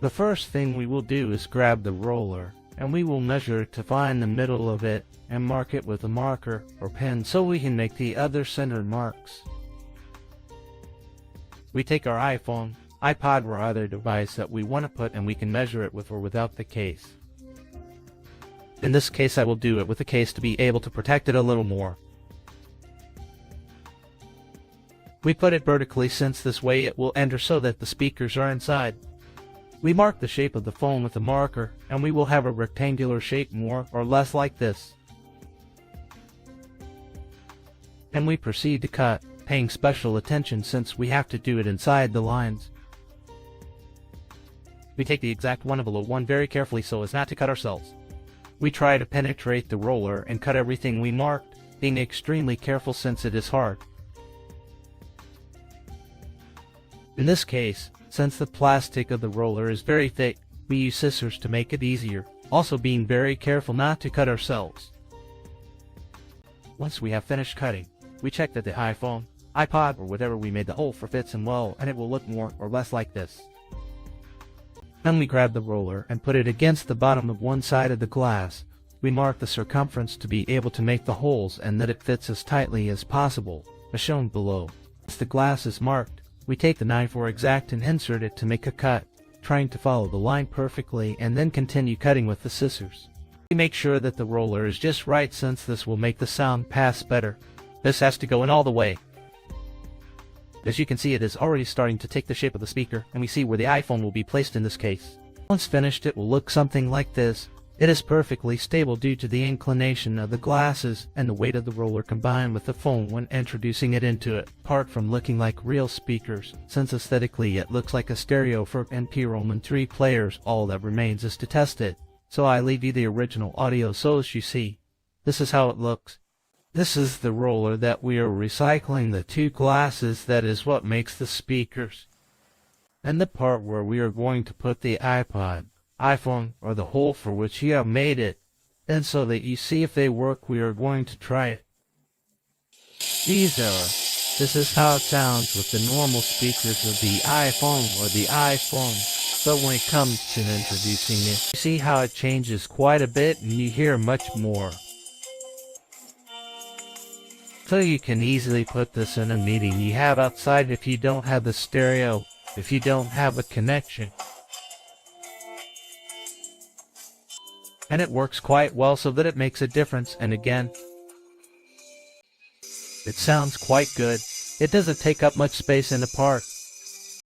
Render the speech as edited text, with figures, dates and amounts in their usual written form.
The first thing we will do is grab the roller, and we will measure to find the middle of it and mark it with a marker or pen so we can make the other centered marks. We take our iPhone, iPod, or other device that we want to put, and we can measure it with or without the case. In this case, I will do it with the case to be able to protect it a little more. We put it vertically since this way it will enter so that the speakers are inside. We mark the shape of the phone with a marker, and we will have a rectangular shape more or less like this. And we proceed to cut, paying special attention since we have to do it inside the lines. We take the exact one envelope one very carefully so as not to cut ourselves. We try to penetrate the roller and cut everything we marked, being extremely careful since it is hard. In this case, since the plastic of the roller is very thick, we use scissors to make it easier, also being very careful not to cut ourselves. Once we have finished cutting, we check that the iPhone, iPod, or whatever we made the hole for fits in well, and it will look more or less like this. Then we grab the roller and put it against the bottom of one side of the glass. We mark the circumference to be able to make the holes and that it fits as tightly as possible, as shown below. Once the glass is marked, we take the knife or exact and insert it to make a cut, trying to follow the line perfectly and then continue cutting with the scissors. We make sure that the roller is just right since this will make the sound pass better. This has to go in all the way. As you can see, it is already starting to take the shape of the speaker, and we see where the iPhone will be placed in this case. Once finished, it will look something like this. It is perfectly stable due to the inclination of the glasses and the weight of the roller combined with the phone when introducing it into it. Apart from looking like real speakers, since aesthetically it looks like a stereo for MP-ROM 3 players, all that remains is to test it. So I leave you the original audio so as you see. This is how it looks. This is the roller that we are recycling, the two glasses that is what makes the speakers. And the part where we are going to put the iPod, iPhone, or the hole for which you have made it. And so that you see if they work, we are going to try it. This is how it sounds with the normal speakers of the iPhone or the iPhone. But when it comes to introducing it, you see how it changes quite a bit and you hear much more. So you can easily put this in a meeting you have outside if you don't have the stereo, if you don't have a connection. And it works quite well so that it makes a difference, and again, it sounds quite good. It doesn't take up much space in the park.